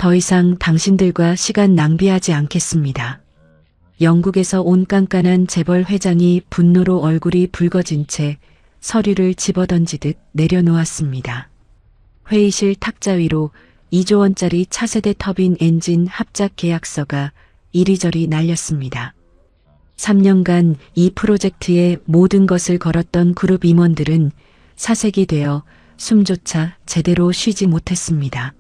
더 이상 당신들과 시간 낭비하지 않겠습니다. 영국에서 온 깐깐한 재벌 회장이 분노로 얼굴이 붉어진 채 서류를 집어던지듯 내려놓았습니다. 회의실 탁자 위로 2조 원짜리 차세대 터빈 엔진 합작 계약서가 이리저리 날렸습니다. 3년간 이 프로젝트에 모든 것을 걸었던 그룹 임원들은 사색이 되어 숨조차 제대로 쉬지 못했습니다.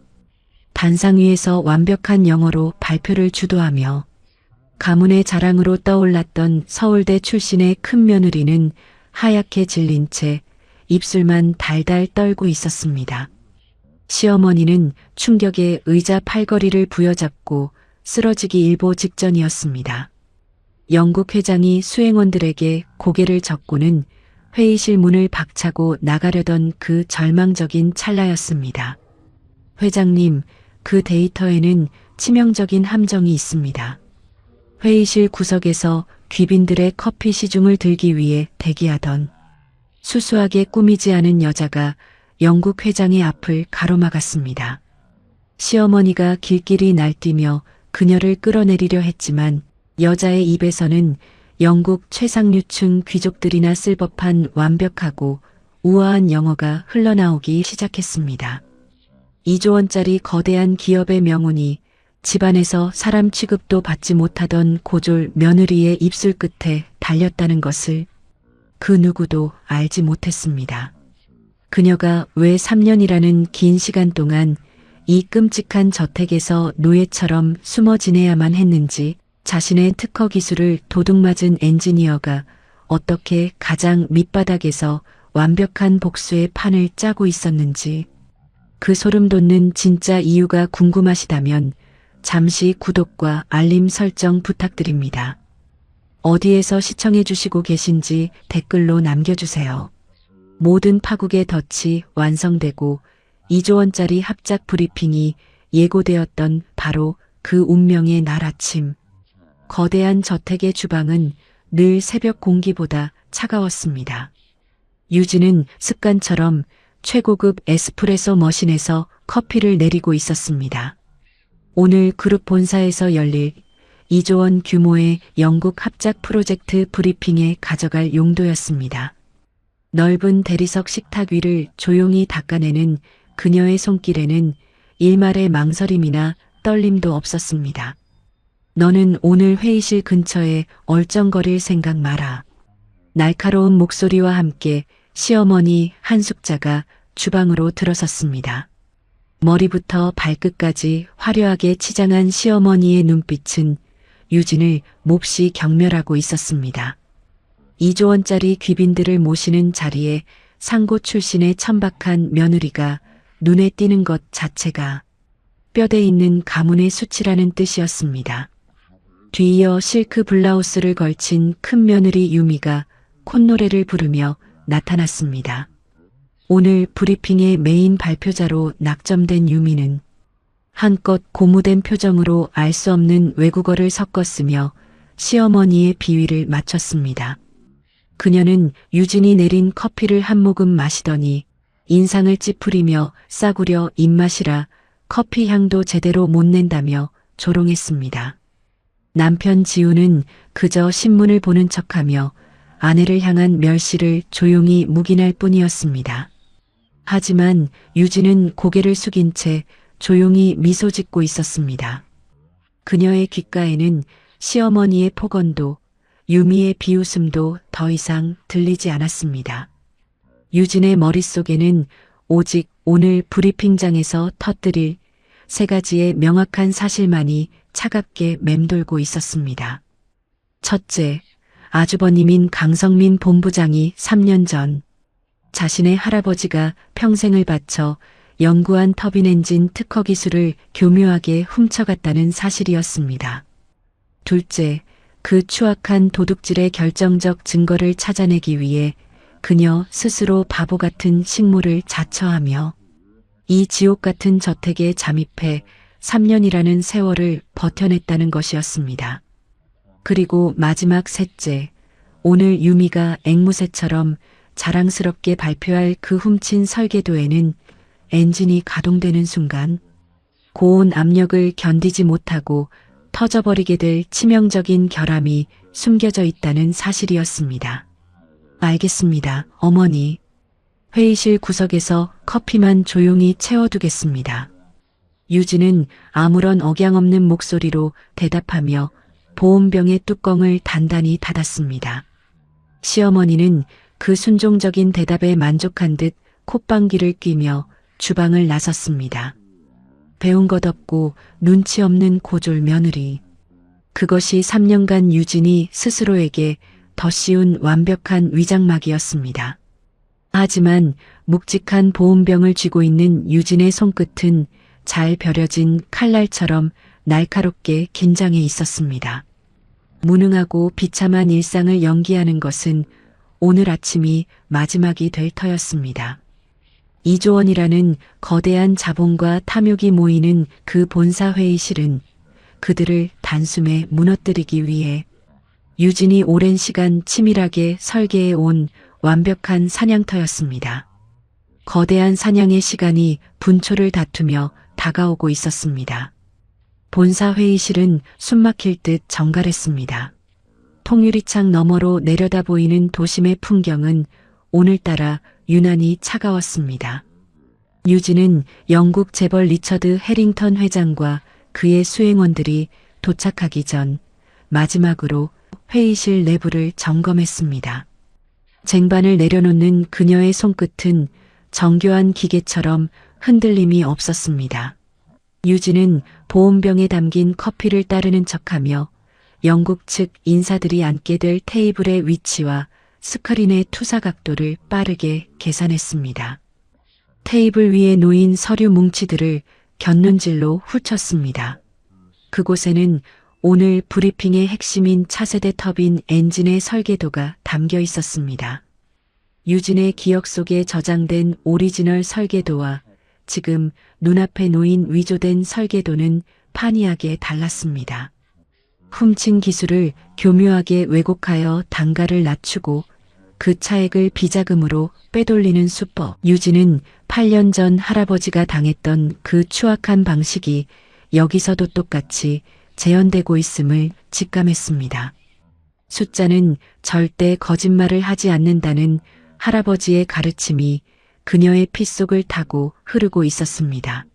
단상 위에서 완벽한 영어로 발표를 주도하며 가문의 자랑으로 떠올랐던 서울대 출신의 큰 며느리는 하얗게 질린 채 입술만 달달 떨고 있었습니다. 시어머니는 충격에 의자 팔걸이를 부여잡고 쓰러지기 일보 직전이었습니다. 영국 회장이 수행원들에게 고개를 젓고는 회의실 문을 박차고 나가려던 그 절망적인 찰나였습니다. 회장님, 그 데이터에는 치명적인 함정이 있습니다. 회의실 구석에서 귀빈들의 커피 시중을 들기 위해 대기하던 수수하게 꾸미지 않은 여자가 영국 회장의 앞을 가로막았습니다. 시어머니가 길길이 날뛰며 그녀를 끌어내리려 했지만 여자의 입에서는 영국 최상류층 귀족들이나 쓸 법한 완벽하고 우아한 영어가 흘러나오기 시작했습니다. 2조 원짜리 거대한 기업의 명운이 집안에서 사람 취급도 받지 못하던 고졸 며느리의 입술 끝에 달렸다는 것을 그 누구도 알지 못했습니다. 그녀가 왜 3년이라는 긴 시간 동안 이 끔찍한 저택에서 노예처럼 숨어 지내야만 했는지, 자신의 특허 기술을 도둑맞은 엔지니어가 어떻게 가장 밑바닥에서 완벽한 복수의 판을 짜고 있었는지, 그 소름 돋는 진짜 이유가 궁금하시다면 잠시 구독과 알림 설정 부탁드립니다. 어디에서 시청해 주시고 계신지 댓글로 남겨주세요. 모든 파국의 덫이 완성되고 2조 원짜리 합작 브리핑이 예고되었던 바로 그 운명의 날 아침. 거대한 저택의 주방은 늘 새벽 공기보다 차가웠습니다. 유진은 습관처럼 최고급 에스프레소 머신에서 커피를 내리고 있었습니다. 오늘 그룹 본사에서 열릴 2조 원 규모의 영국 합작 프로젝트 브리핑에 가져갈 용도였습니다. 넓은 대리석 식탁 위를 조용히 닦아내는 그녀의 손길에는 일말의 망설임이나 떨림도 없었습니다. 너는 오늘 회의실 근처에 얼쩡거릴 생각 마라. 날카로운 목소리와 함께 시어머니 한숙자가 주방으로 들어섰습니다. 머리부터 발끝까지 화려하게 치장한 시어머니의 눈빛은 유진을 몹시 경멸하고 있었습니다. 2조 원짜리 귀빈들을 모시는 자리에 상고 출신의 천박한 며느리가 눈에 띄는 것 자체가 뼈대 있는 가문의 수치라는 뜻이었습니다. 뒤이어 실크 블라우스를 걸친 큰 며느리 유미가 콧노래를 부르며 나타났습니다. 오늘 브리핑의 메인 발표자로 낙점된 유미는 한껏 고무된 표정으로 알 수 없는 외국어를 섞었으며 시어머니의 비위를 맞췄습니다. 그녀는 유진이 내린 커피를 한 모금 마시더니 인상을 찌푸리며 싸구려 입맛이라 커피 향도 제대로 못 낸다며 조롱했습니다. 남편 지우는 그저 신문을 보는 척하며 아내를 향한 멸시를 조용히 묵인할 뿐이었습니다. 하지만 유진은 고개를 숙인 채 조용히 미소 짓고 있었습니다. 그녀의 귓가에는 시어머니의 폭언도 유미의 비웃음도 더 이상 들리지 않았습니다. 유진의 머릿속에는 오직 오늘 브리핑장에서 터뜨릴 3가지의 명확한 사실만이 차갑게 맴돌고 있었습니다. 첫째, 아주버님인 강성민 본부장이 3년 전 자신의 할아버지가 평생을 바쳐 연구한 터빈 엔진 특허 기술을 교묘하게 훔쳐갔다는 사실이었습니다. 둘째, 그 추악한 도둑질의 결정적 증거를 찾아내기 위해 그녀 스스로 바보 같은 식모를 자처하며 이 지옥 같은 저택에 잠입해 3년이라는 세월을 버텨냈다는 것이었습니다. 그리고 마지막 셋째, 오늘 유미가 앵무새처럼 자랑스럽게 발표할 그 훔친 설계도에는 엔진이 가동되는 순간 고온 압력을 견디지 못하고 터져버리게 될 치명적인 결함이 숨겨져 있다는 사실이었습니다. 알겠습니다, 어머니. 회의실 구석에서 커피만 조용히 채워두겠습니다. 유진은 아무런 억양 없는 목소리로 대답하며 보온병의 뚜껑을 단단히 닫았습니다. 시어머니는 그 순종적인 대답에 만족한 듯 콧방귀를 뀌며 주방을 나섰습니다. 배운 것 없고 눈치 없는 고졸 며느리. 그것이 3년간 유진이 스스로에게 덧씌운 완벽한 위장막이었습니다. 하지만 묵직한 보온병을 쥐고 있는 유진의 손끝은 잘 벼려진 칼날처럼 날카롭게 긴장해 있었습니다. 무능하고 비참한 일상을 연기하는 것은 오늘 아침이 마지막이 될 터였습니다. 2조 원이라는 거대한 자본과 탐욕이 모이는 그 본사 회의실은 그들을 단숨에 무너뜨리기 위해 유진이 오랜 시간 치밀하게 설계해 온 완벽한 사냥터였습니다. 거대한 사냥의 시간이 분초를 다투며 다가오고 있었습니다. 본사 회의실은 숨막힐 듯 정갈했습니다. 통유리창 너머로 내려다 보이는 도심의 풍경은 오늘따라 유난히 차가웠습니다. 유진은 영국 재벌 리처드 해링턴 회장과 그의 수행원들이 도착하기 전 마지막으로 회의실 내부를 점검했습니다. 쟁반을 내려놓는 그녀의 손끝은 정교한 기계처럼 흔들림이 없었습니다. 유진은 보온병에 담긴 커피를 따르는 척하며 영국 측 인사들이 앉게 될 테이블의 위치와 스크린의 투사 각도를 빠르게 계산했습니다. 테이블 위에 놓인 서류 뭉치들을 곁눈질로 훑쳤습니다. 그곳에는 오늘 브리핑의 핵심인 차세대 터빈 엔진의 설계도가 담겨 있었습니다. 유진의 기억 속에 저장된 오리지널 설계도와 지금 눈앞에 놓인 위조된 설계도는 판이하게 달랐습니다. 훔친 기술을 교묘하게 왜곡하여 단가를 낮추고 그 차액을 비자금으로 빼돌리는 수법. 유진은 8년 전 할아버지가 당했던 그 추악한 방식이 여기서도 똑같이 재현되고 있음을 직감했습니다. 숫자는 절대 거짓말을 하지 않는다는 할아버지의 가르침이 그녀의 피 속을 타고 흐르고 있었습니다.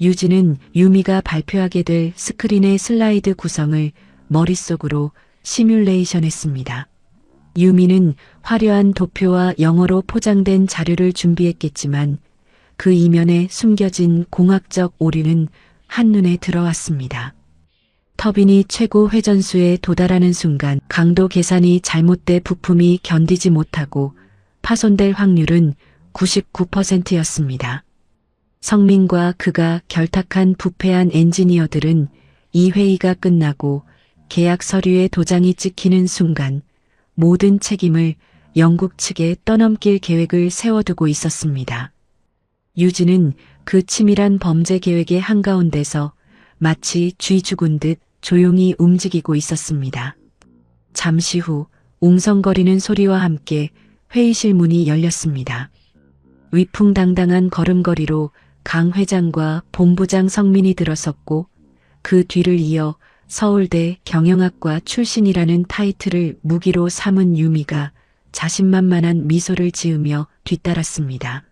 유진은 유미가 발표하게 될 스크린의 슬라이드 구성을 머릿속으로 시뮬레이션했습니다. 유미는 화려한 도표와 영어로 포장된 자료를 준비했겠지만 그 이면에 숨겨진 공학적 오류는 한눈에 들어왔습니다. 터빈이 최고 회전수에 도달하는 순간 강도 계산이 잘못돼 부품이 견디지 못하고 파손될 확률은 99%였습니다. 성민과 그가 결탁한 부패한 엔지니어들은 이 회의가 끝나고 계약 서류에 도장이 찍히는 순간 모든 책임을 영국 측에 떠넘길 계획을 세워두고 있었습니다. 유진은 그 치밀한 범죄 계획의 한가운데서 마치 쥐 죽은 듯 조용히 움직이고 있었습니다. 잠시 후 웅성거리는 소리와 함께 회의실 문이 열렸습니다. 위풍당당한 걸음걸이로 강 회장과 본부장 성민이 들어섰고 그 뒤를 이어 서울대 경영학과 출신이라는 타이틀을 무기로 삼은 유미가 자신만만한 미소를 지으며 뒤따랐습니다.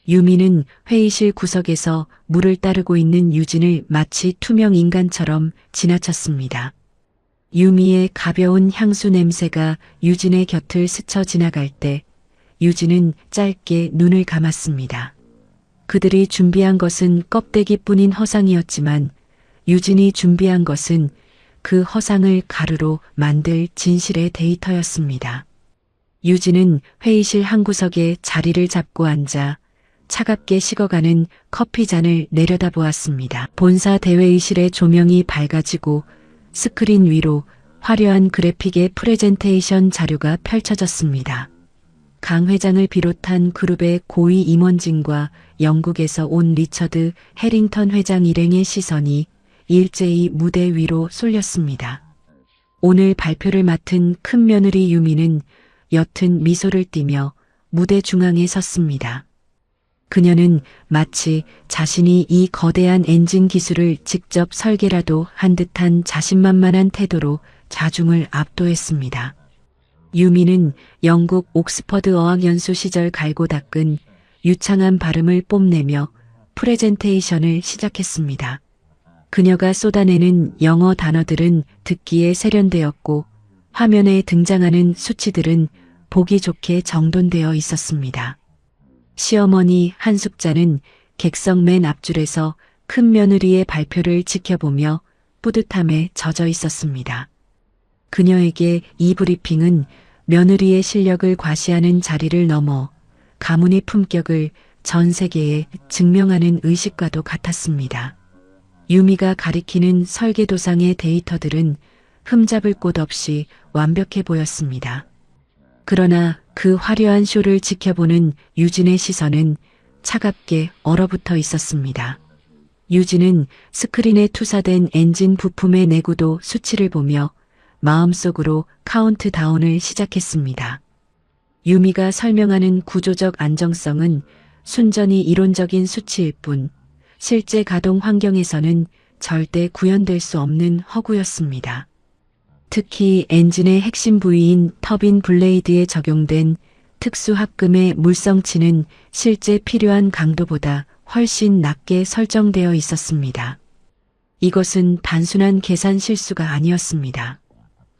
유미는 회의실 구석에서 물을 따르고 있는 유진을 마치 투명 인간처럼 지나쳤습니다. 유미의 가벼운 향수 냄새가 유진의 곁을 스쳐 지나갈 때 유진은 짧게 눈을 감았습니다. 그들이 준비한 것은 껍데기뿐인 허상이었지만 유진이 준비한 것은 그 허상을 가루로 만들 진실의 데이터였습니다. 유진은 회의실 한 구석에 자리를 잡고 앉아 차갑게 식어가는 커피잔을 내려다보았습니다. 본사 대회의실의 조명이 밝아지고 스크린 위로 화려한 그래픽의 프레젠테이션 자료가 펼쳐졌습니다. 강 회장을 비롯한 그룹의 고위 임원진과 영국에서 온 리처드 해링턴 회장 일행의 시선이 일제히 무대 위로 쏠렸습니다. 오늘 발표를 맡은 큰 며느리 유미는 옅은 미소를 띠며 무대 중앙에 섰습니다. 그녀는 마치 자신이 이 거대한 엔진 기술을 직접 설계라도 한 듯한 자신만만한 태도로 자중을 압도했습니다. 유미는 영국 옥스퍼드 어학연수 시절 갈고 닦은 유창한 발음을 뽐내며 프레젠테이션을 시작했습니다. 그녀가 쏟아내는 영어 단어들은 듣기에 세련되었고 화면에 등장하는 수치들은 보기 좋게 정돈되어 있었습니다. 시어머니 한숙자는 객석 맨 앞줄에서 큰 며느리의 발표를 지켜보며 뿌듯함에 젖어 있었습니다. 그녀에게 이 브리핑은 며느리의 실력을 과시하는 자리를 넘어 가문의 품격을 전 세계에 증명하는 의식과도 같았습니다. 유미가 가리키는 설계도상의 데이터들은 흠잡을 곳 없이 완벽해 보였습니다. 그러나 그 화려한 쇼를 지켜보는 유진의 시선은 차갑게 얼어붙어 있었습니다. 유진은 스크린에 투사된 엔진 부품의 내구도 수치를 보며 마음속으로 카운트다운을 시작했습니다. 유미가 설명하는 구조적 안정성은 순전히 이론적인 수치일 뿐 실제 가동 환경에서는 절대 구현될 수 없는 허구였습니다. 특히 엔진의 핵심 부위인 터빈 블레이드에 적용된 특수 합금의 물성치는 실제 필요한 강도보다 훨씬 낮게 설정되어 있었습니다. 이것은 단순한 계산 실수가 아니었습니다.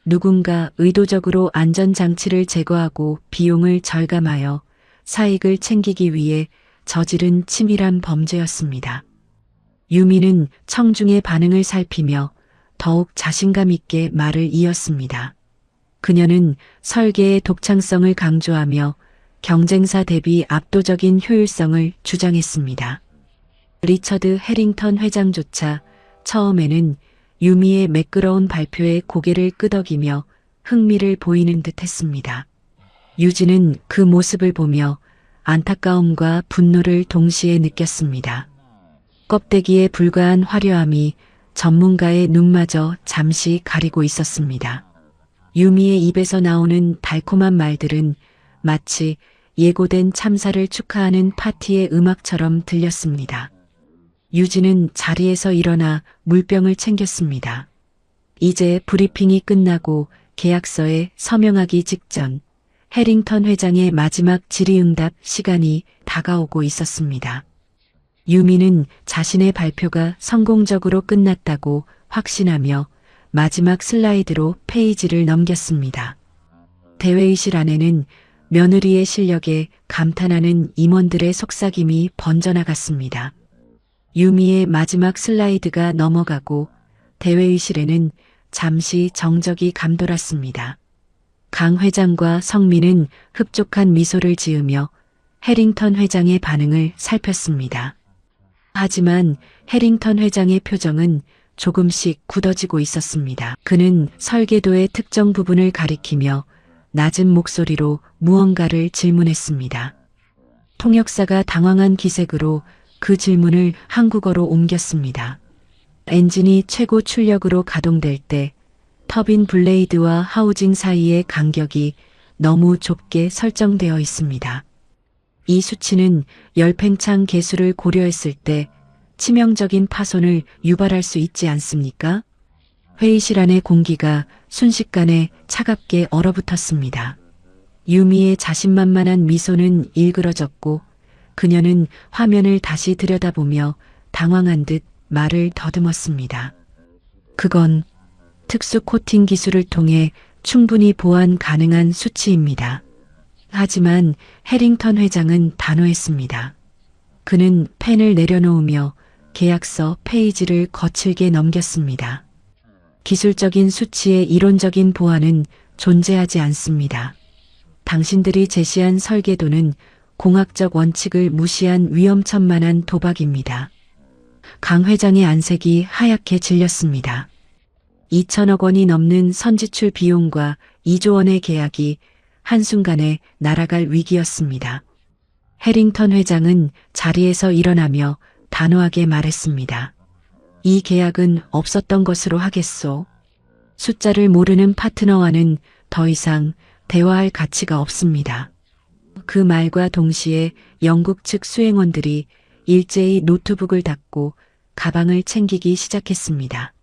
누군가 의도적으로 안전장치를 제거하고 비용을 절감하여 사익을 챙기기 위해 저지른 치밀한 범죄였습니다. 유미는 청중의 반응을 살피며 더욱 자신감 있게 말을 이었습니다. 그녀는 설계의 독창성을 강조하며 경쟁사 대비 압도적인 효율성을 주장했습니다. 리처드 해링턴 회장조차 처음에는 유미의 매끄러운 발표에 고개를 끄덕이며 흥미를 보이는 듯 했습니다. 유진은 그 모습을 보며 안타까움과 분노를 동시에 느꼈습니다. 껍데기에 불과한 화려함이 전문가의 눈마저 잠시 가리고 있었습니다. 유미의 입에서 나오는 달콤한 말들은 마치 예고된 참사를 축하하는 파티의 음악처럼 들렸습니다. 유진은 자리에서 일어나 물병을 챙겼습니다. 이제 브리핑이 끝나고 계약서에 서명하기 직전 해링턴 회장의 마지막 질의응답 시간이 다가오고 있었습니다. 유미는 자신의 발표가 성공적으로 끝났다고 확신하며 마지막 슬라이드로 페이지를 넘겼습니다. 대회의실 안에는 며느리의 실력에 감탄하는 임원들의 속삭임이 번져나갔습니다. 유미의 마지막 슬라이드가 넘어가고 대회의실에는 잠시 정적이 감돌았습니다. 강 회장과 성민은 흡족한 미소를 지으며 해링턴 회장의 반응을 살폈습니다. 하지만 해링턴 회장의 표정은 조금씩 굳어지고 있었습니다. 그는 설계도의 특정 부분을 가리키며 낮은 목소리로 무언가를 질문했습니다. 통역사가 당황한 기색으로 그 질문을 한국어로 옮겼습니다. 엔진이 최고 출력으로 가동될 때 터빈 블레이드와 하우징 사이의 간격이 너무 좁게 설정되어 있습니다. 이 수치는 열팽창 개수를 고려했을 때 치명적인 파손을 유발할 수 있지 않습니까? 회의실 안의 공기가 순식간에 차갑게 얼어붙었습니다. 유미의 자신만만한 미소는 일그러졌고 그녀는 화면을 다시 들여다보며 당황한 듯 말을 더듬었습니다. 그건 특수 코팅 기술을 통해 충분히 보완 가능한 수치입니다. 하지만 해링턴 회장은 단호했습니다. 그는 펜을 내려놓으며 계약서 페이지를 거칠게 넘겼습니다. 기술적인 수치의 이론적인 보완은 존재하지 않습니다. 당신들이 제시한 설계도는 공학적 원칙을 무시한 위험천만한 도박입니다. 강 회장의 안색이 하얗게 질렸습니다. 2천억 원이 넘는 선지출 비용과 2조 원의 계약이 한순간에 날아갈 위기였습니다. 해링턴 회장은 자리에서 일어나며 단호하게 말했습니다. 이 계약은 없었던 것으로 하겠소. 숫자를 모르는 파트너와는 더 이상 대화할 가치가 없습니다. 그 말과 동시에 영국 측 수행원들이 일제히 노트북을 닫고 가방을 챙기기 시작했습니다.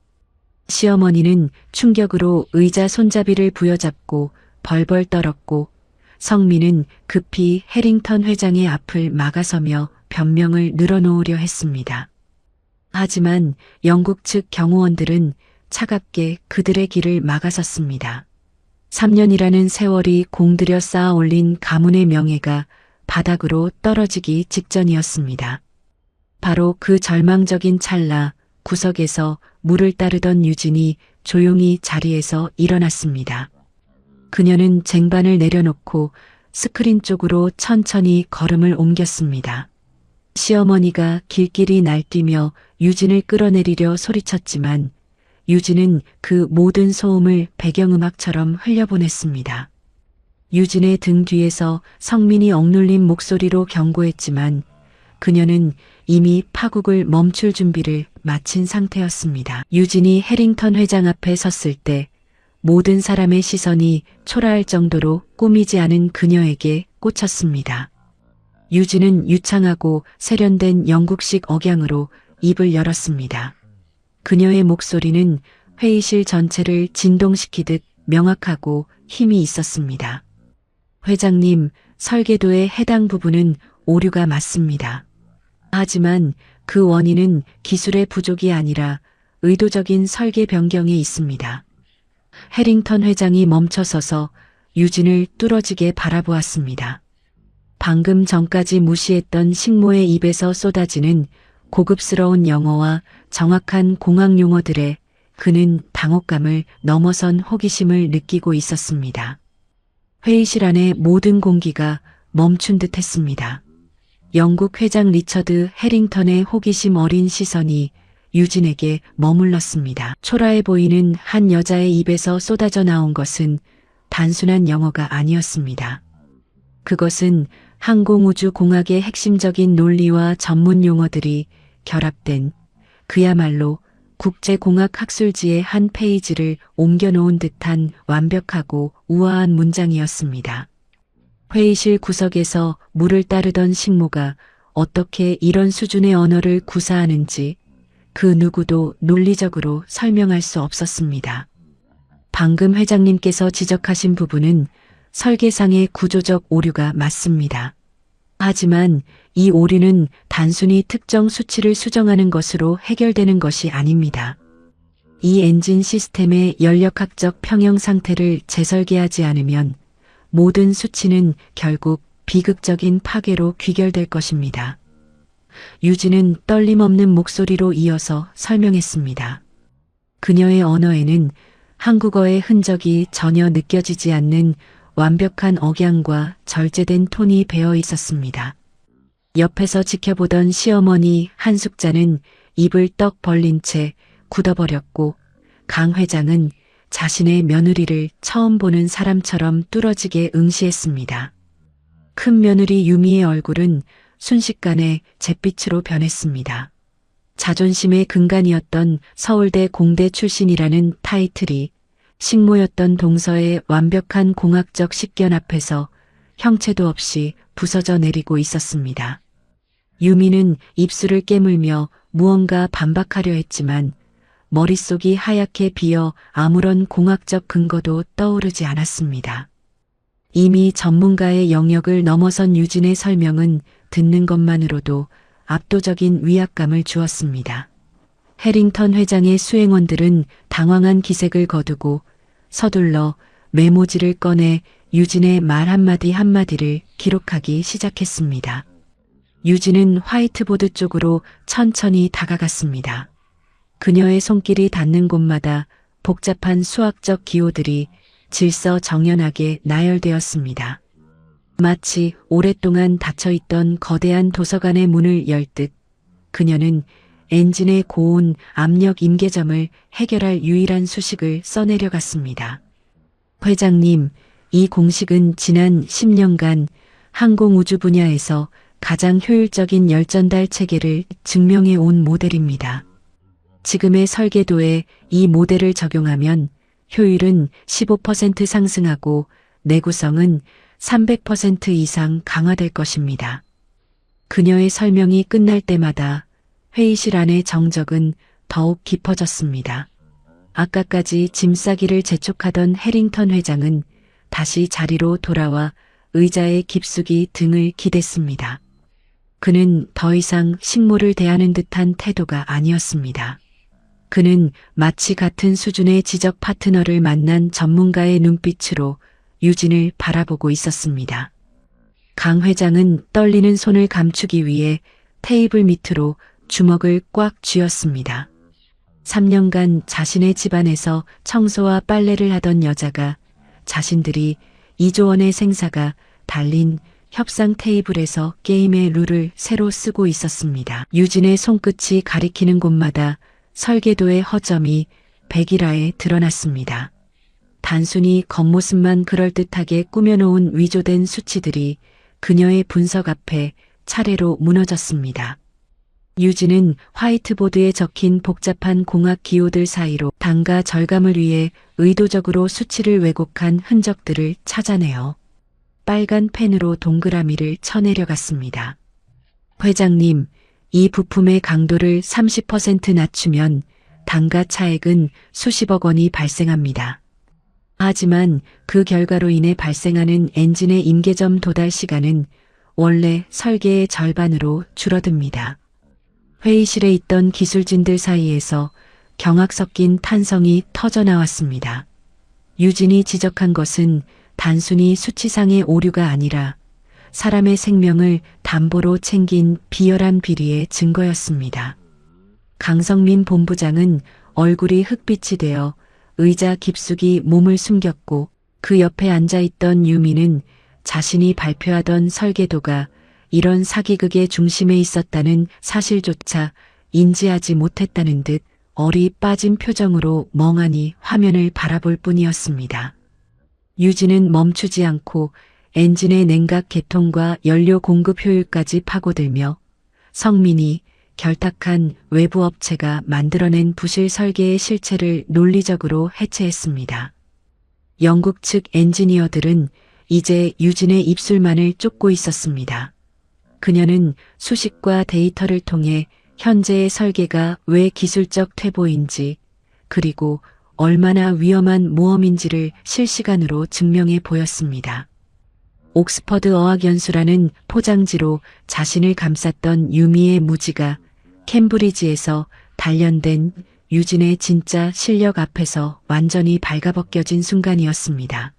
시어머니는 충격으로 의자 손잡이를 부여잡고 벌벌 떨었고 성민은 급히 해링턴 회장의 앞을 막아서며 변명을 늘어놓으려 했습니다. 하지만 영국 측 경호원들은 차갑게 그들의 길을 막아섰습니다. 3년이라는 세월이 공들여 쌓아 올린 가문의 명예가 바닥으로 떨어지기 직전이었습니다. 바로 그 절망적인 찰나 구석에서 물을 따르던 유진이 조용히 자리에서 일어났습니다. 그녀는 쟁반을 내려놓고 스크린 쪽으로 천천히 걸음을 옮겼습니다. 시어머니가 길길이 날뛰며 유진을 끌어내리려 소리쳤지만 유진은 그 모든 소음을 배경음악처럼 흘려보냈습니다. 유진의 등 뒤에서 성민이 억눌린 목소리로 경고했지만 그녀는 이미 파국을 멈출 준비를 마친 상태였습니다. 유진이 해링턴 회장 앞에 섰을 때 모든 사람의 시선이 초라할 정도로 꾸미지 않은 그녀에게 꽂혔습니다. 유진은 유창하고 세련된 영국식 억양으로 입을 열었습니다. 그녀의 목소리는 회의실 전체를 진동시키듯 명확하고 힘이 있었습니다. 회장님, 설계도의 해당 부분은 오류가 맞습니다. 하지만 그 원인은 기술의 부족이 아니라 의도적인 설계 변경에 있습니다. 해링턴 회장이 멈춰서서 유진을 뚫어지게 바라보았습니다. 방금 전까지 무시했던 식모의 입에서 쏟아지는 고급스러운 영어와 정확한 공학 용어들에 그는 당혹감을 넘어선 호기심을 느끼고 있었습니다. 회의실 안의 모든 공기가 멈춘 듯 했습니다. 영국 회장 리처드 해링턴의 호기심 어린 시선이 유진에게 머물렀습니다. 초라해 보이는 한 여자의 입에서 쏟아져 나온 것은 단순한 영어가 아니었습니다. 그것은 항공우주공학의 핵심적인 논리와 전문 용어들이 결합된 그야말로 국제공학 학술지의 한 페이지를 옮겨놓은 듯한 완벽하고 우아한 문장이었습니다. 회의실 구석에서 물을 따르던 식모가 어떻게 이런 수준의 언어를 구사하는지 그 누구도 논리적으로 설명할 수 없었습니다. 방금 회장님께서 지적하신 부분은 설계상의 구조적 오류가 맞습니다. 하지만 이 오류는 단순히 특정 수치를 수정하는 것으로 해결되는 것이 아닙니다. 이 엔진 시스템의 연력학적 평형 상태를 재설계하지 않으면 모든 수치는 결국 비극적인 파괴로 귀결될 것입니다. 유진은 떨림 없는 목소리로 이어서 설명했습니다. 그녀의 언어에는 한국어의 흔적이 전혀 느껴지지 않는 완벽한 억양과 절제된 톤이 배어 있었습니다. 옆에서 지켜보던 시어머니 한숙자는 입을 떡 벌린 채 굳어버렸고 강 회장은 자신의 며느리를 처음 보는 사람처럼 뚫어지게 응시했습니다. 큰 며느리 유미의 얼굴은 순식간에 잿빛으로 변했습니다. 자존심의 근간이었던 서울대 공대 출신이라는 타이틀이 식모였던 동서의 완벽한 공학적 식견 앞에서 형체도 없이 부서져 내리고 있었습니다. 유미는 입술을 깨물며 무언가 반박하려 했지만 머릿속이 하얗게 비어 아무런 공학적 근거도 떠오르지 않았습니다. 이미 전문가의 영역을 넘어선 유진의 설명은 듣는 것만으로도 압도적인 위압감을 주었습니다. 해링턴 회장의 수행원들은 당황한 기색을 거두고 서둘러 메모지를 꺼내 유진의 말 한마디 한마디를 기록하기 시작했습니다. 유진은 화이트보드 쪽으로 천천히 다가갔습니다. 그녀의 손길이 닿는 곳마다 복잡한 수학적 기호들이 질서정연하게 나열되었습니다. 마치 오랫동안 닫혀있던 거대한 도서관의 문을 열듯 그녀는 엔진의 고온 압력 임계점을 해결할 유일한 수식을 써내려갔습니다. 회장님, 이 공식은 지난 10년간 항공우주 분야에서 가장 효율적인 열전달 체계를 증명해 온 모델입니다. 지금의 설계도에 이 모델을 적용하면 효율은 15% 상승하고 내구성은 300% 이상 강화될 것입니다. 그녀의 설명이 끝날 때마다 회의실 안의 정적은 더욱 깊어졌습니다. 아까까지 짐싸기를 재촉하던 해링턴 회장은 다시 자리로 돌아와 의자에 깊숙이 등을 기댔습니다. 그는 더 이상 식모를 대하는 듯한 태도가 아니었습니다. 그는 마치 같은 수준의 지적 파트너를 만난 전문가의 눈빛으로 유진을 바라보고 있었습니다. 강 회장은 떨리는 손을 감추기 위해 테이블 밑으로 주먹을 꽉 쥐었습니다. 3년간 자신의 집안에서 청소와 빨래를 하던 여자가 자신들이 2조 원의 생사가 달린 협상 테이블에서 게임의 룰을 새로 쓰고 있었습니다. 유진의 손끝이 가리키는 곳마다 설계도의 허점이 백일화에 드러났습니다. 단순히 겉모습만 그럴듯하게 꾸며놓은 위조된 수치들이 그녀의 분석 앞에 차례로 무너졌습니다. 유진은 화이트보드에 적힌 복잡한 공학 기호들 사이로 단가 절감을 위해 의도적으로 수치를 왜곡한 흔적들을 찾아내어 빨간 펜으로 동그라미를 쳐내려갔습니다. 회장님, 이 부품의 강도를 30% 낮추면 단가 차액은 수십억 원이 발생합니다. 하지만 그 결과로 인해 발생하는 엔진의 임계점 도달 시간은 원래 설계의 절반으로 줄어듭니다. 회의실에 있던 기술진들 사이에서 경악 섞인 탄성이 터져나왔습니다. 유진이 지적한 것은 단순히 수치상의 오류가 아니라 사람의 생명을 담보로 챙긴 비열한 비리의 증거였습니다. 강성민 본부장은 얼굴이 흑빛이 되어 의자 깊숙이 몸을 숨겼고 그 옆에 앉아있던 유미는 자신이 발표하던 설계도가 이런 사기극의 중심에 있었다는 사실조차 인지하지 못했다는 듯 얼이 빠진 표정으로 멍하니 화면을 바라볼 뿐이었습니다. 유진은 멈추지 않고 엔진의 냉각 개통과 연료 공급 효율까지 파고들며 성민이 결탁한 외부 업체가 만들어낸 부실 설계의 실체를 논리적으로 해체했습니다. 영국 측 엔지니어들은 이제 유진의 입술만을 쫓고 있었습니다. 그녀는 수식과 데이터를 통해 현재의 설계가 왜 기술적 퇴보인지 그리고 얼마나 위험한 모험인지를 실시간으로 증명해 보였습니다. 옥스퍼드 어학연수라는 포장지로 자신을 감쌌던 유미의 무지가 캠브리지에서 단련된 유진의 진짜 실력 앞에서 완전히 발가벗겨진 순간이었습니다.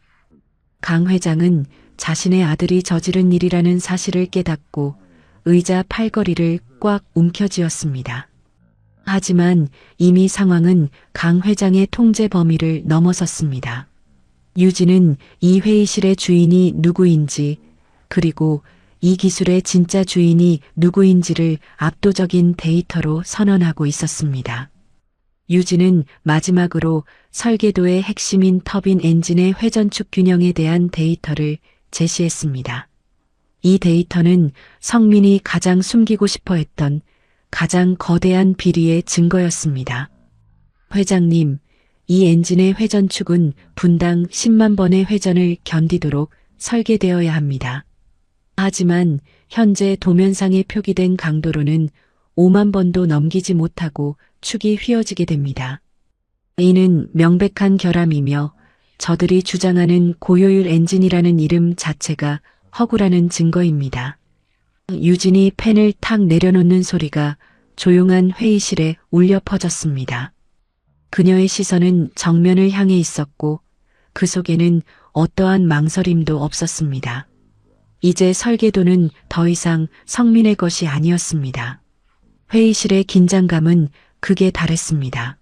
강 회장은 자신의 아들이 저지른 일이라는 사실을 깨닫고 의자 팔걸이를 꽉 움켜쥐었습니다. 하지만 이미 상황은 강 회장의 통제 범위를 넘어섰습니다. 유진은 이 회의실의 주인이 누구인지 그리고 이 기술의 진짜 주인이 누구인지를 압도적인 데이터로 선언하고 있었습니다. 유진은 마지막으로 설계도의 핵심인 터빈 엔진의 회전축 균형에 대한 데이터를 제시했습니다. 이 데이터는 성민이 가장 숨기고 싶어 했던 가장 거대한 비리의 증거였습니다. 회장님, 이 엔진의 회전축은 분당 10만 번의 회전을 견디도록 설계되어야 합니다. 하지만 현재 도면상에 표기된 강도로는 5만 번도 넘기지 못하고 축이 휘어지게 됩니다. 이는 명백한 결함이며 저들이 주장하는 고효율 엔진이라는 이름 자체가 허구라는 증거입니다. 유진이 펜을 탁 내려놓는 소리가 조용한 회의실에 울려 퍼졌습니다. 그녀의 시선은 정면을 향해 있었고 그 속에는 어떠한 망설임도 없었습니다. 이제 설계도는 더 이상 성민의 것이 아니었습니다. 회의실의 긴장감은 극에 달했습니다.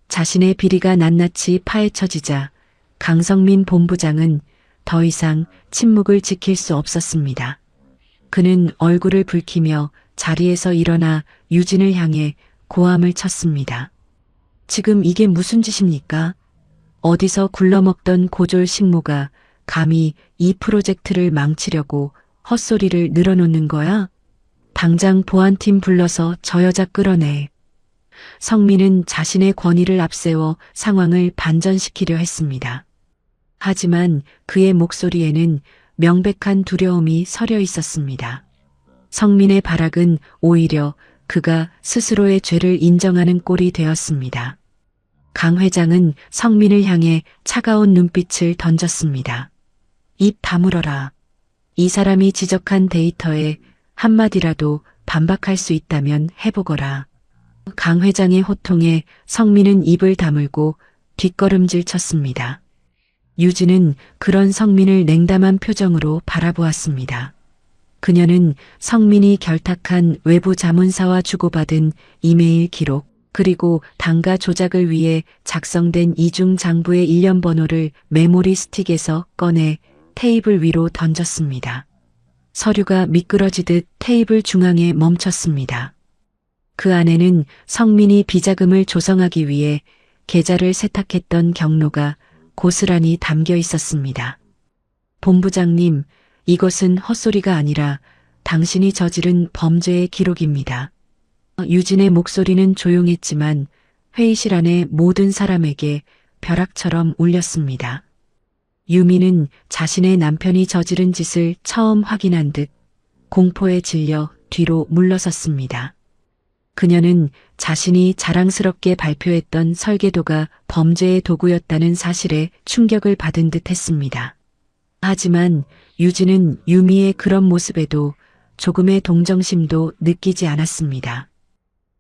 자신의 비리가 낱낱이 파헤쳐지자 강성민 본부장은 더 이상 침묵을 지킬 수 없었습니다. 그는 얼굴을 붉히며 자리에서 일어나 유진을 향해 고함을 쳤습니다. 지금 이게 무슨 짓입니까? 어디서 굴러먹던 고졸 식모가 감히 이 프로젝트를 망치려고 헛소리를 늘어놓는 거야? 당장 보안팀 불러서 저 여자 끌어내. 성민은 자신의 권위를 앞세워 상황을 반전시키려 했습니다. 하지만 그의 목소리에는 명백한 두려움이 서려 있었습니다. 성민의 발악은 오히려 그가 스스로의 죄를 인정하는 꼴이 되었습니다. 강 회장은 성민을 향해 차가운 눈빛을 던졌습니다. 입 다물어라. 이 사람이 지적한 데이터에 한마디라도 반박할 수 있다면 해보거라. 강 회장의 호통에 성민은 입을 다물고 뒷걸음질 쳤습니다. 유진은 그런 성민을 냉담한 표정으로 바라보았습니다. 그녀는 성민이 결탁한 외부 자문사와 주고받은 이메일 기록, 그리고 단가 조작을 위해 작성된 이중 장부의 일련 번호를 메모리 스틱에서 꺼내 테이블 위로 던졌습니다. 서류가 미끄러지듯 테이블 중앙에 멈췄습니다. 그 안에는 성민이 비자금을 조성하기 위해 계좌를 세탁했던 경로가 고스란히 담겨 있었습니다. 본부장님, 이것은 헛소리가 아니라 당신이 저지른 범죄의 기록입니다. 유진의 목소리는 조용했지만 회의실 안의 모든 사람에게 벼락처럼 울렸습니다. 유미는 자신의 남편이 저지른 짓을 처음 확인한 듯 공포에 질려 뒤로 물러섰습니다. 그녀는 자신이 자랑스럽게 발표했던 설계도가 범죄의 도구였다는 사실에 충격을 받은 듯 했습니다. 하지만 유진은 유미의 그런 모습에도 조금의 동정심도 느끼지 않았습니다.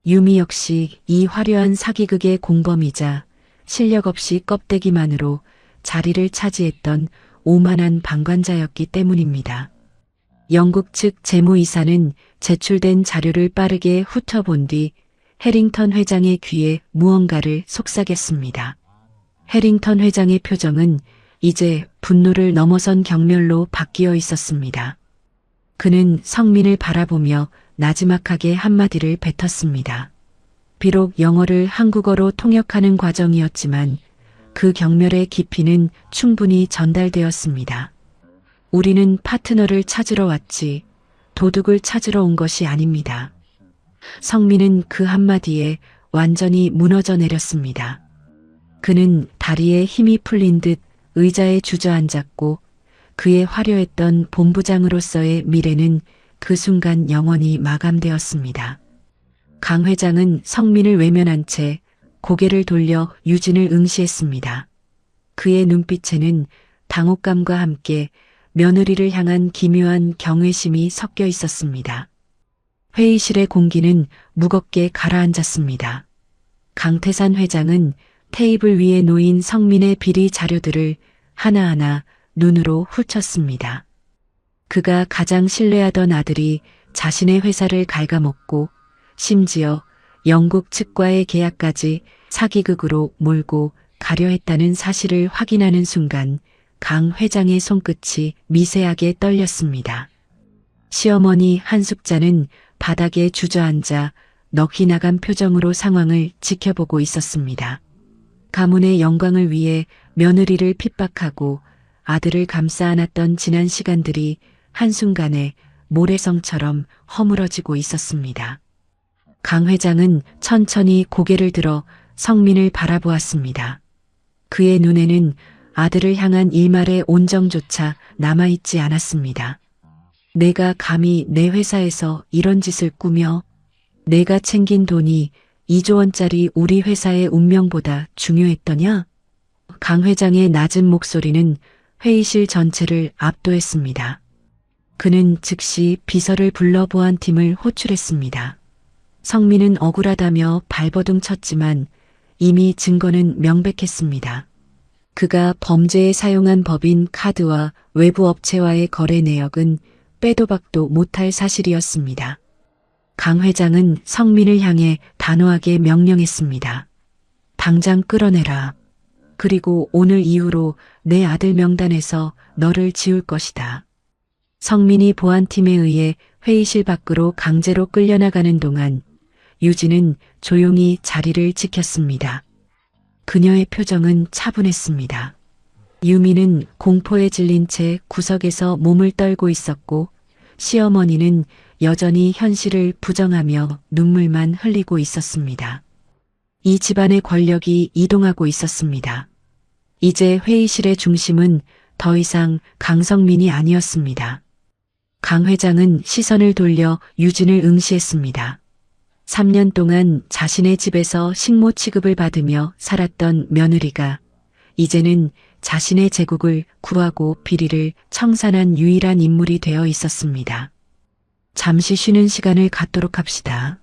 유미 역시 이 화려한 사기극의 공범이자 실력 없이 껍데기만으로 자리를 차지했던 오만한 방관자였기 때문입니다. 영국 측 재무이사는 제출된 자료를 빠르게 훑어본 뒤 해링턴 회장의 귀에 무언가를 속삭였습니다. 해링턴 회장의 표정은 이제 분노를 넘어선 경멸로 바뀌어 있었습니다. 그는 성민을 바라보며 나지막하게 한마디를 뱉었습니다. 비록 영어를 한국어로 통역하는 과정이었지만 그 경멸의 깊이는 충분히 전달되었습니다. 우리는 파트너를 찾으러 왔지 도둑을 찾으러 온 것이 아닙니다. 성민은 그 한마디에 완전히 무너져 내렸습니다. 그는 다리에 힘이 풀린 듯 의자에 주저앉았고 그의 화려했던 본부장으로서의 미래는 그 순간 영원히 마감되었습니다. 강 회장은 성민을 외면한 채 고개를 돌려 유진을 응시했습니다. 그의 눈빛에는 당혹감과 함께 며느리를 향한 기묘한 경외심이 섞여 있었습니다. 회의실의 공기는 무겁게 가라앉았습니다. 강태산 회장은 테이블 위에 놓인 성민의 비리 자료들을 하나하나 눈으로 훑었습니다. 그가 가장 신뢰하던 아들이 자신의 회사를 갉아먹고 심지어 영국 측과의 계약까지 사기극으로 몰고 가려 했다는 사실을 확인하는 순간 강 회장의 손끝이 미세하게 떨렸습니다. 시어머니 한숙자는 바닥에 주저앉아 넋이 나간 표정으로 상황을 지켜보고 있었습니다. 가문의 영광을 위해 며느리를 핍박하고 아들을 감싸 안았던 지난 시간들이 한순간에 모래성처럼 허물어지고 있었습니다. 강 회장은 천천히 고개를 들어 성민을 바라보았습니다. 그의 눈에는 아들을 향한 일말의 온정조차 남아있지 않았습니다. 내가 감히 내 회사에서 이런 짓을 꾸며 내가 챙긴 돈이 2조 원짜리 우리 회사의 운명보다 중요했더냐? 강 회장의 낮은 목소리는 회의실 전체를 압도했습니다. 그는 즉시 비서를 불러 보안팀을 호출했습니다. 성민은 억울하다며 발버둥 쳤지만 이미 증거는 명백했습니다. 그가 범죄에 사용한 법인 카드와 외부 업체와의 거래 내역은 빼도 박도 못할 사실이었습니다. 강 회장은 성민을 향해 단호하게 명령했습니다. 당장 끌어내라. 그리고 오늘 이후로 내 아들 명단에서 너를 지울 것이다. 성민이 보안팀에 의해 회의실 밖으로 강제로 끌려나가는 동안 유진은 조용히 자리를 지켰습니다. 그녀의 표정은 차분했습니다. 유미는 공포에 질린 채 구석에서 몸을 떨고 있었고 시어머니는 여전히 현실을 부정하며 눈물만 흘리고 있었습니다. 이 집안의 권력이 이동하고 있었습니다. 이제 회의실의 중심은 더 이상 강성민이 아니었습니다. 강 회장은 시선을 돌려 유진을 응시했습니다. 3년 동안 자신의 집에서 식모 취급을 받으며 살았던 며느리가 이제는 자신의 제국을 구하고 비리를 청산한 유일한 인물이 되어 있었습니다. 잠시 쉬는 시간을 갖도록 합시다.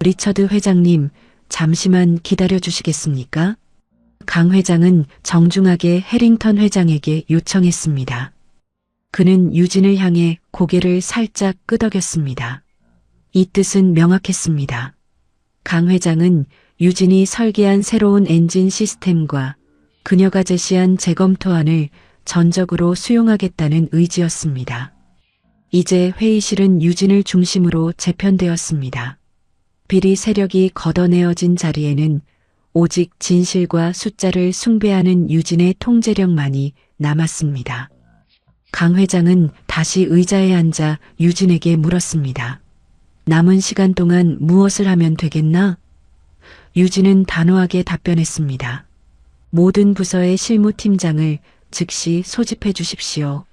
리처드 회장님, 잠시만 기다려 주시겠습니까? 강 회장은 정중하게 해링턴 회장에게 요청했습니다. 그는 유진을 향해 고개를 살짝 끄덕였습니다. 이 뜻은 명확했습니다. 강 회장은 유진이 설계한 새로운 엔진 시스템과 그녀가 제시한 재검토안을 전적으로 수용하겠다는 의지였습니다. 이제 회의실은 유진을 중심으로 재편되었습니다. 비리 세력이 걷어내어진 자리에는 오직 진실과 숫자를 숭배하는 유진의 통제력만이 남았습니다. 강 회장은 다시 의자에 앉아 유진에게 물었습니다. 남은 시간 동안 무엇을 하면 되겠나? 유진은 단호하게 답변했습니다. 모든 부서의 실무팀장을 즉시 소집해 주십시오.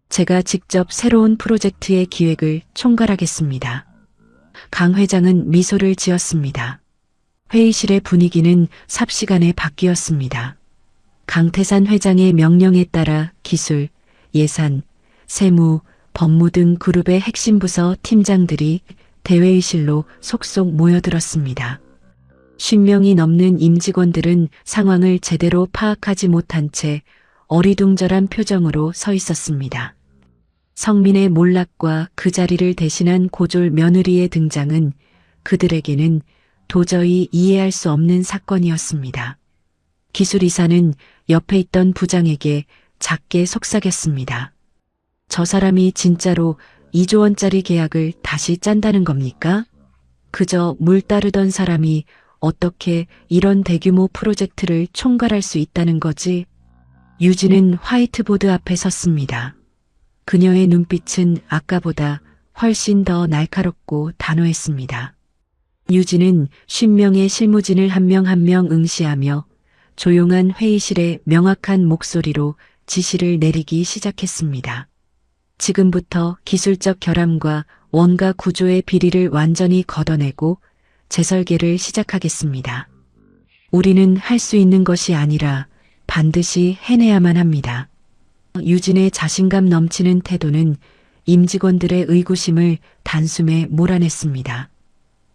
제가 직접 새로운 프로젝트의 기획을 총괄하겠습니다. 강 회장은 미소를 지었습니다. 회의실의 분위기는 삽시간에 바뀌었습니다. 강태산 회장의 명령에 따라 기술, 예산, 세무, 법무 등 그룹의 핵심 부서 팀장들이 대회의실로 속속 모여들었습니다. 10명이 넘는 임직원들은 상황을 제대로 파악하지 못한 채 어리둥절한 표정으로 서 있었습니다. 성민의 몰락과 그 자리를 대신한 고졸 며느리의 등장은 그들에게는 도저히 이해할 수 없는 사건이었습니다. 기술이사는 옆에 있던 부장에게 작게 속삭였습니다. 저 사람이 진짜로 2조 원짜리 계약을 다시 짠다는 겁니까? 그저 물 따르던 사람이 어떻게 이런 대규모 프로젝트를 총괄할 수 있다는 거지? 유진은 화이트보드 앞에 섰습니다. 그녀의 눈빛은 아까보다 훨씬 더 날카롭고 단호했습니다. 유진은 50명의 실무진을 한 명 한 명 응시하며 조용한 회의실에 명확한 목소리로 지시를 내리기 시작했습니다. 지금부터 기술적 결함과 원가 구조의 비리를 완전히 걷어내고 재설계를 시작하겠습니다. 우리는 할 수 있는 것이 아니라 반드시 해내야만 합니다. 유진의 자신감 넘치는 태도는 임직원들의 의구심을 단숨에 몰아냈습니다.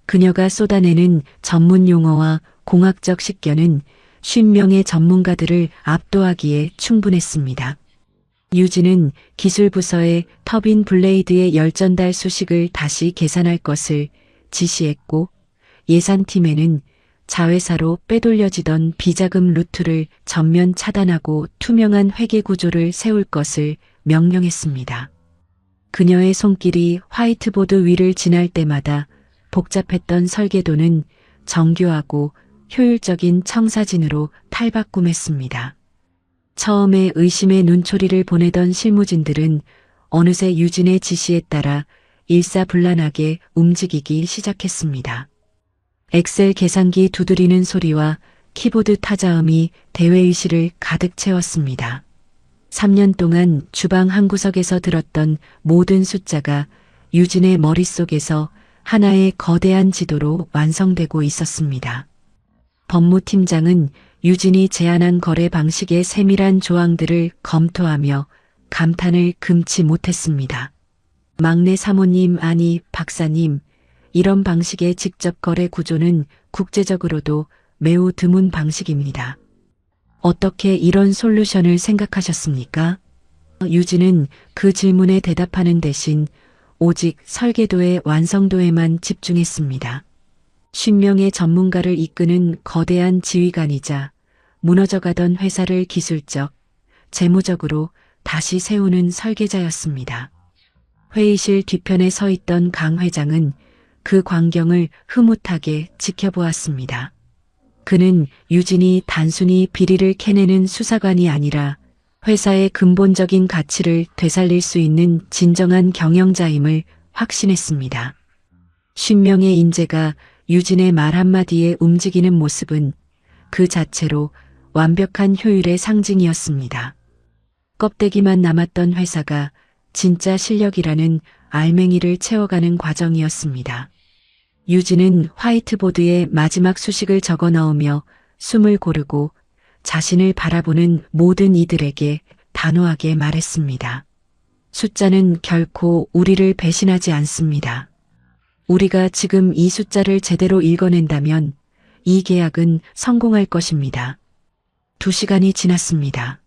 그녀가 쏟아내는 전문 용어와 공학적 식견은 50명의 전문가들을 압도하기에 충분했습니다. 유진은 기술부서에 터빈 블레이드의 열전달 수식을 다시 계산할 것을 지시했고 예산팀에는 자회사로 빼돌려지던 비자금 루트를 전면 차단하고 투명한 회계 구조를 세울 것을 명령했습니다. 그녀의 손길이 화이트보드 위를 지날 때마다 복잡했던 설계도는 정교하고 효율적인 청사진으로 탈바꿈했습니다. 처음에 의심의 눈초리를 보내던 실무진들은 어느새 유진의 지시에 따라 일사불란하게 움직이기 시작했습니다. 엑셀 계산기 두드리는 소리와 키보드 타자음이 대회의실을 가득 채웠습니다. 3년 동안 주방 한 구석에서 들었던 모든 숫자가 유진의 머릿속에서 하나의 거대한 지도로 완성되고 있었습니다. 법무팀장은 유진이 제안한 거래 방식의 세밀한 조항들을 검토하며 감탄을 금치 못했습니다. 막내 사모님, 아니 박사님, 이런 방식의 직접 거래 구조는 국제적으로도 매우 드문 방식입니다. 어떻게 이런 솔루션을 생각하셨습니까? 유진은 그 질문에 대답하는 대신 오직 설계도의 완성도에만 집중했습니다. 50명의 전문가를 이끄는 거대한 지휘관이자 무너져가던 회사를 기술적, 재무적으로 다시 세우는 설계자였습니다. 회의실 뒤편에 서 있던 강 회장은 그 광경을 흐뭇하게 지켜보았습니다. 그는 유진이 단순히 비리를 캐내는 수사관이 아니라 회사의 근본적인 가치를 되살릴 수 있는 진정한 경영자임을 확신했습니다. 50명의 인재가 유진의 말 한마디에 움직이는 모습은 그 자체로 완벽한 효율의 상징이었습니다. 껍데기만 남았던 회사가 진짜 실력이라는 알맹이를 채워가는 과정이었습니다. 유진은 화이트보드에 마지막 수식을 적어 넣으며 숨을 고르고 자신을 바라보는 모든 이들에게 단호하게 말했습니다. 숫자는 결코 우리를 배신하지 않습니다. 우리가 지금 이 숫자를 제대로 읽어낸다면 이 계약은 성공할 것입니다. 2시간이 지났습니다.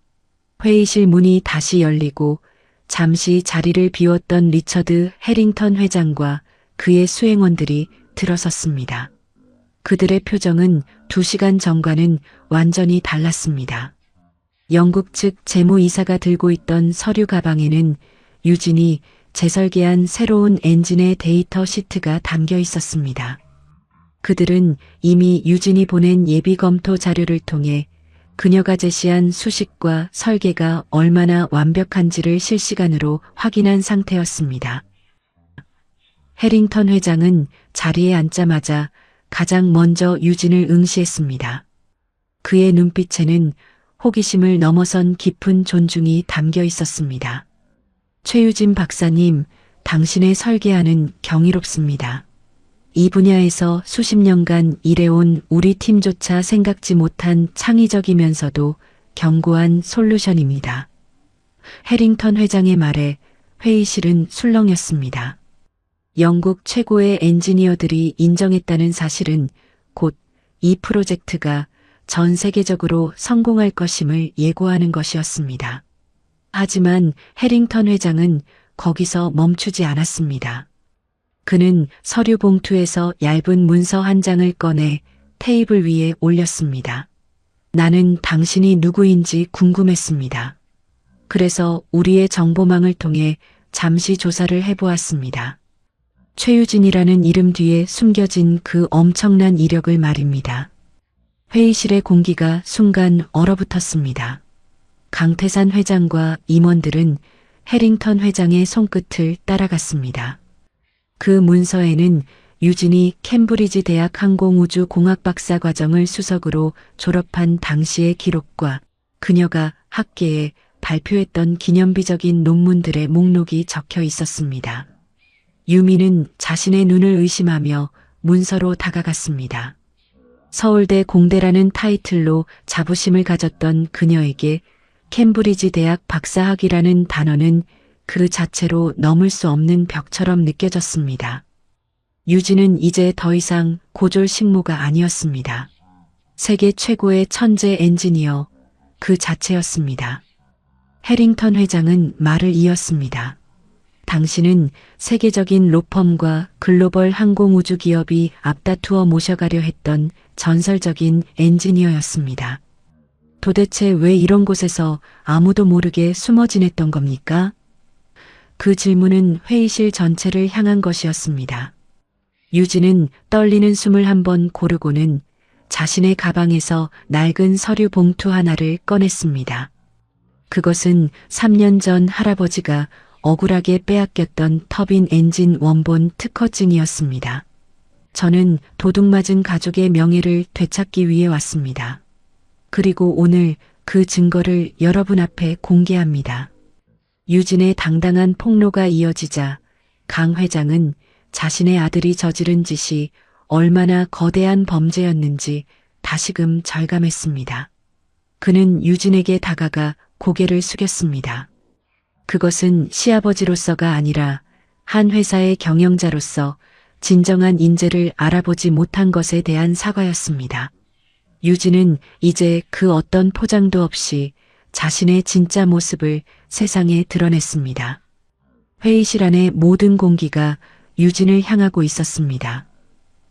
회의실 문이 다시 열리고 잠시 자리를 비웠던 리처드 해링턴 회장과 그의 수행원들이 들어섰습니다. 그들의 표정은 2시간 전과는 완전히 달랐습니다. 영국 측 재무이사가 들고 있던 서류 가방에는 유진이 재설계한 새로운 엔진의 데이터 시트가 담겨 있었습니다. 그들은 이미 유진이 보낸 예비 검토 자료를 통해 그녀가 제시한 수식과 설계가 얼마나 완벽한지를 실시간으로 확인한 상태였습니다. 해링턴 회장은 자리에 앉자마자 가장 먼저 유진을 응시했습니다. 그의 눈빛에는 호기심을 넘어선 깊은 존중이 담겨 있었습니다. 최유진 박사님, 당신의 설계안은 경이롭습니다. 이 분야에서 수십 년간 일해온 우리 팀조차 생각지 못한 창의적이면서도 견고한 솔루션입니다. 해링턴 회장의 말에 회의실은 술렁였습니다. 영국 최고의 엔지니어들이 인정했다는 사실은 곧 이 프로젝트가 전 세계적으로 성공할 것임을 예고하는 것이었습니다. 하지만 해링턴 회장은 거기서 멈추지 않았습니다. 그는 서류 봉투에서 얇은 문서 한 장을 꺼내 테이블 위에 올렸습니다. 나는 당신이 누구인지 궁금했습니다. 그래서 우리의 정보망을 통해 잠시 조사를 해보았습니다. 최유진이라는 이름 뒤에 숨겨진 그 엄청난 이력을 말입니다. 회의실의 공기가 순간 얼어붙었습니다. 강태산 회장과 임원들은 해링턴 회장의 손끝을 따라갔습니다. 그 문서에는 유진이 캠브리지 대학 항공우주공학 박사 과정을 수석으로 졸업한 당시의 기록과 그녀가 학계에 발표했던 기념비적인 논문들의 목록이 적혀 있었습니다. 유미는 자신의 눈을 의심하며 문서로 다가갔습니다. 서울대 공대라는 타이틀로 자부심을 가졌던 그녀에게 캠브리지 대학 박사학위라는 단어는 그 자체로 넘을 수 없는 벽처럼 느껴졌습니다. 유진은 이제 더 이상 고졸 식모가 아니었습니다. 세계 최고의 천재 엔지니어 그 자체였습니다. 해링턴 회장은 말을 이었습니다. 당신은 세계적인 로펌과 글로벌 항공우주 기업이 앞다투어 모셔가려 했던 전설적인 엔지니어였습니다. 도대체 왜 이런 곳에서 아무도 모르게 숨어 지냈던 겁니까? 그 질문은 회의실 전체를 향한 것이었습니다. 유진은 떨리는 숨을 한번 고르고는 자신의 가방에서 낡은 서류 봉투 하나를 꺼냈습니다. 그것은 3년 전 할아버지가 억울하게 빼앗겼던 터빈 엔진 원본 특허증이었습니다. 저는 도둑맞은 가족의 명예를 되찾기 위해 왔습니다. 그리고 오늘 그 증거를 여러분 앞에 공개합니다. 유진의 당당한 폭로가 이어지자 강 회장은 자신의 아들이 저지른 짓이 얼마나 거대한 범죄였는지 다시금 절감했습니다. 그는 유진에게 다가가 고개를 숙였습니다. 그것은 시아버지로서가 아니라 한 회사의 경영자로서 진정한 인재를 알아보지 못한 것에 대한 사과였습니다. 유진은 이제 그 어떤 포장도 없이 자신의 진짜 모습을 세상에 드러냈습니다. 회의실 안의 모든 공기가 유진을 향하고 있었습니다.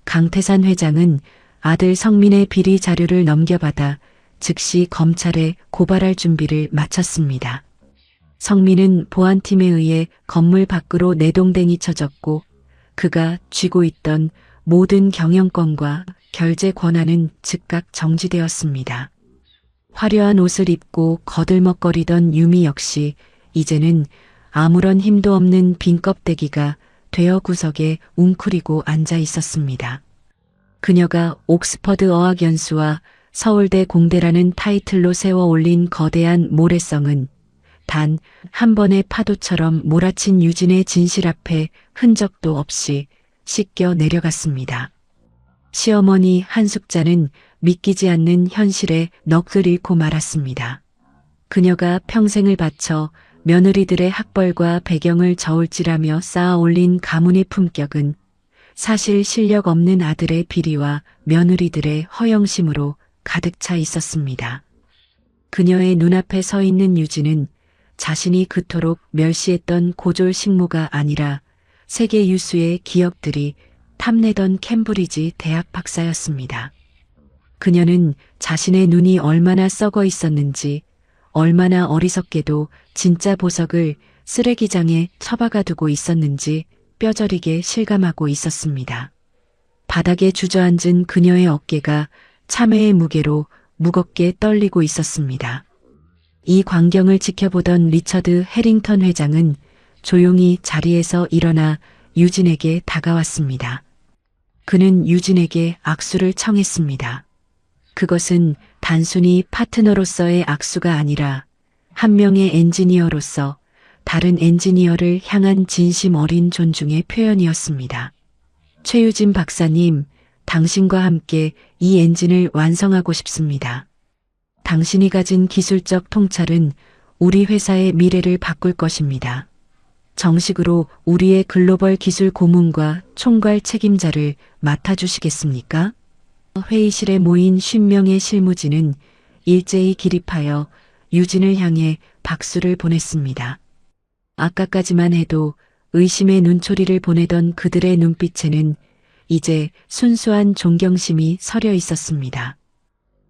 강태산 회장은 아들 성민의 비리 자료를 넘겨받아 즉시 검찰에 고발할 준비를 마쳤습니다. 성민은 보안팀에 의해 건물 밖으로 내동댕이 쳐졌고 그가 쥐고 있던 모든 경영권과 결제 권한은 즉각 정지되었습니다. 화려한 옷을 입고 거들먹거리던 유미 역시 이제는 아무런 힘도 없는 빈 껍데기가 되어 구석에 웅크리고 앉아 있었습니다. 그녀가 옥스퍼드 어학연수와 서울대 공대라는 타이틀로 세워 올린 거대한 모래성은 단 한 번의 파도처럼 몰아친 유진의 진실 앞에 흔적도 없이 씻겨 내려갔습니다. 시어머니 한숙자는 믿기지 않는 현실에 넋을 잃고 말았습니다. 그녀가 평생을 바쳐 며느리들의 학벌과 배경을 저울질하며 쌓아 올린 가문의 품격은 사실 실력 없는 아들의 비리와 며느리들의 허영심으로 가득 차 있었습니다. 그녀의 눈앞에 서 있는 유진은 자신이 그토록 멸시했던 고졸 식모가 아니라 세계 유수의 기업들이 탐내던 캠브리지 대학 박사였습니다. 그녀는 자신의 눈이 얼마나 썩어 있었는지, 얼마나 어리석게도 진짜 보석을 쓰레기장에 처박아 두고 있었는지 뼈저리게 실감하고 있었습니다. 바닥에 주저앉은 그녀의 어깨가 참회의 무게로 무겁게 떨리고 있었습니다. 이 광경을 지켜보던 리처드 해링턴 회장은 조용히 자리에서 일어나 유진에게 다가왔습니다. 그는 유진에게 악수를 청했습니다. 그것은 단순히 파트너로서의 악수가 아니라 한 명의 엔지니어로서 다른 엔지니어를 향한 진심 어린 존중의 표현이었습니다. 최유진 박사님, 당신과 함께 이 엔진을 완성하고 싶습니다. 당신이 가진 기술적 통찰은 우리 회사의 미래를 바꿀 것입니다. 정식으로 우리의 글로벌 기술 고문과 총괄 책임자를 맡아주시겠습니까? 회의실에 모인 50명의 실무진은 일제히 기립하여 유진을 향해 박수를 보냈습니다. 아까까지만 해도 의심의 눈초리를 보내던 그들의 눈빛에는 이제 순수한 존경심이 서려 있었습니다.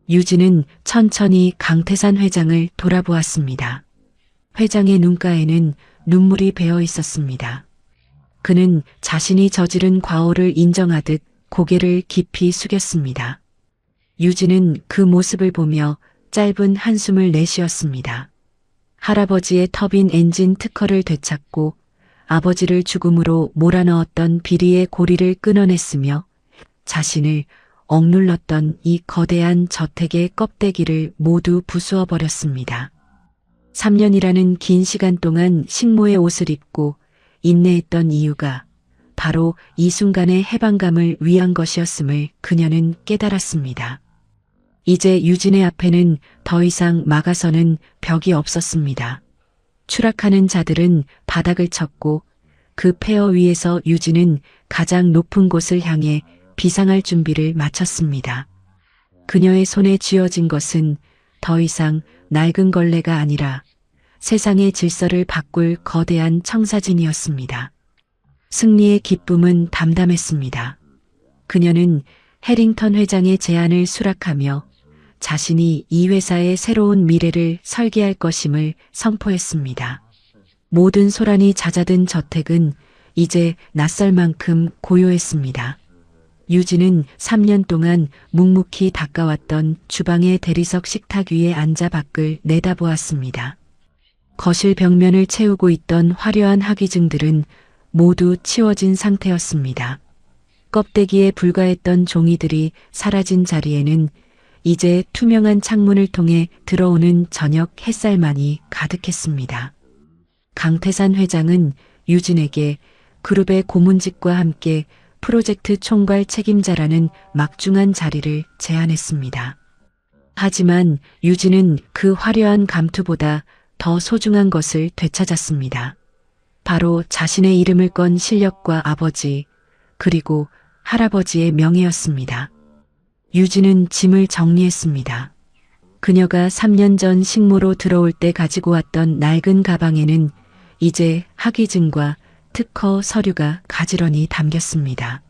유진은 천천히 강태산 회장을 돌아보았습니다. 회장의 눈가에는 눈물이 배어 있었습니다. 그는 자신이 저지른 과오를 인정하듯 고개를 깊이 숙였습니다. 유진은 그 모습을 보며 짧은 한숨을 내쉬었습니다. 할아버지의 터빈 엔진 특허를 되찾고 아버지를 죽음으로 몰아넣었던 비리의 고리를 끊어냈으며 자신을 억눌렀던 이 거대한 저택의 껍데기를 모두 부수어 버렸습니다. 3년이라는 긴 시간 동안 식모의 옷을 입고 인내했던 이유가 바로 이 순간의 해방감을 위한 것이었음을 그녀는 깨달았습니다. 이제 유진의 앞에는 더 이상 막아서는 벽이 없었습니다. 추락하는 자들은 바닥을 쳤고 그 폐허 위에서 유진은 가장 높은 곳을 향해 비상할 준비를 마쳤습니다. 그녀의 손에 쥐어진 것은 더 이상 낡은 걸레가 아니라 세상의 질서를 바꿀 거대한 청사진이었습니다. 승리의 기쁨은 담담했습니다. 그녀는 해링턴 회장의 제안을 수락하며 자신이 이 회사의 새로운 미래를 설계할 것임을 선포했습니다. 모든 소란이 잦아든 저택은 이제 낯설 만큼 고요했습니다. 유진은 3년 동안 묵묵히 닦아왔던 주방의 대리석 식탁 위에 앉아 밖을 내다보았습니다. 거실 벽면을 채우고 있던 화려한 학위증들은 모두 치워진 상태였습니다. 껍데기에 불과했던 종이들이 사라진 자리에는 이제 투명한 창문을 통해 들어오는 저녁 햇살만이 가득했습니다. 강태산 회장은 유진에게 그룹의 고문직과 함께 프로젝트 총괄 책임자라는 막중한 자리를 제안했습니다. 하지만 유진은 그 화려한 감투보다 더 소중한 것을 되찾았습니다. 바로 자신의 이름을 건 실력과 아버지, 그리고 할아버지의 명예였습니다. 유진은 짐을 정리했습니다. 그녀가 3년 전 식모로 들어올 때 가지고 왔던 낡은 가방에는 이제 학위증과 특허 서류가 가지런히 담겼습니다.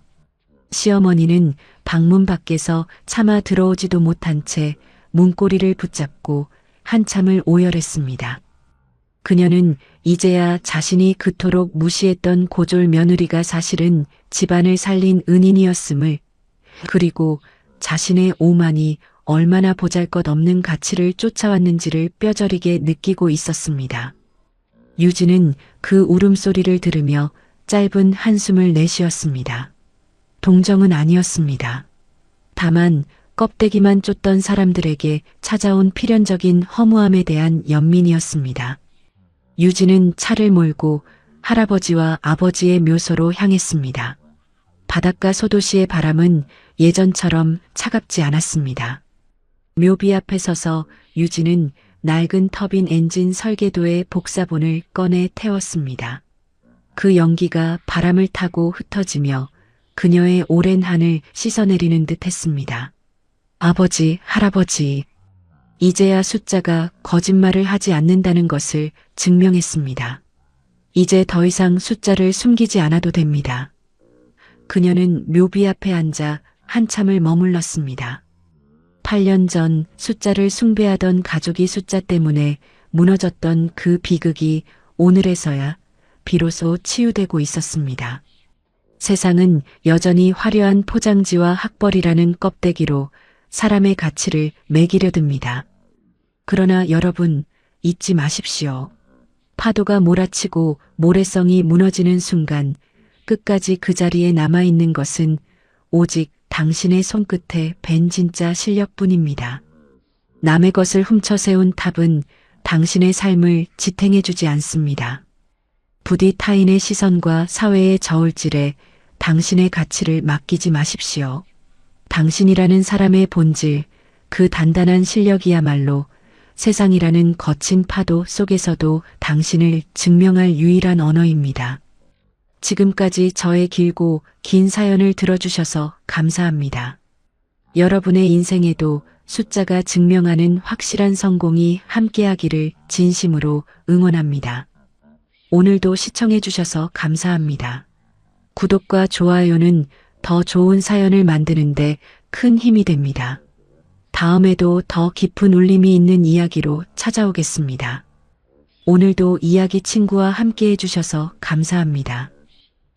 시어머니는 방문 밖에서 차마 들어오지도 못한 채 문고리를 붙잡고 한참을 오열했습니다. 그녀는 이제야 자신이 그토록 무시했던 고졸 며느리가 사실은 집안을 살린 은인이었음을, 그리고 자신의 오만이 얼마나 보잘것없는 가치를 쫓아왔는지를 뼈저리게 느끼고 있었습니다. 유진은 그 울음소리를 들으며 짧은 한숨을 내쉬었습니다. 동정은 아니었습니다. 다만 껍데기만 쫓던 사람들에게 찾아온 필연적인 허무함에 대한 연민이었습니다. 유진은 차를 몰고 할아버지와 아버지의 묘소로 향했습니다. 바닷가 소도시의 바람은 예전처럼 차갑지 않았습니다. 묘비 앞에 서서 유진은 낡은 터빈 엔진 설계도의 복사본을 꺼내 태웠습니다. 그 연기가 바람을 타고 흩어지며 그녀의 오랜 한을 씻어내리는 듯 했습니다. 아버지, 할아버지. 이제야 숫자가 거짓말을 하지 않는다는 것을 증명했습니다. 이제 더 이상 숫자를 숨기지 않아도 됩니다. 그녀는 묘비 앞에 앉아 한참을 머물렀습니다. 8년 전 숫자를 숭배하던 가족이 숫자 때문에 무너졌던 그 비극이 오늘에서야 비로소 치유되고 있었습니다. 세상은 여전히 화려한 포장지와 학벌이라는 껍데기로 사람의 가치를 매기려 듭니다. 그러나 여러분, 잊지 마십시오. 파도가 몰아치고 모래성이 무너지는 순간 끝까지 그 자리에 남아있는 것은 오직 당신의 손끝에 밴 진짜 실력뿐입니다. 남의 것을 훔쳐 세운 탑은 당신의 삶을 지탱해주지 않습니다. 부디 타인의 시선과 사회의 저울질에 당신의 가치를 맡기지 마십시오. 당신이라는 사람의 본질, 그 단단한 실력이야말로 세상이라는 거친 파도 속에서도 당신을 증명할 유일한 언어입니다. 지금까지 저의 길고 긴 사연을 들어주셔서 감사합니다. 여러분의 인생에도 숫자가 증명하는 확실한 성공이 함께하기를 진심으로 응원합니다. 오늘도 시청해주셔서 감사합니다. 구독과 좋아요는 더 좋은 사연을 만드는데 큰 힘이 됩니다. 다음에도 더 깊은 울림이 있는 이야기로 찾아오겠습니다. 오늘도 이야기 친구와 함께 해주셔서 감사합니다.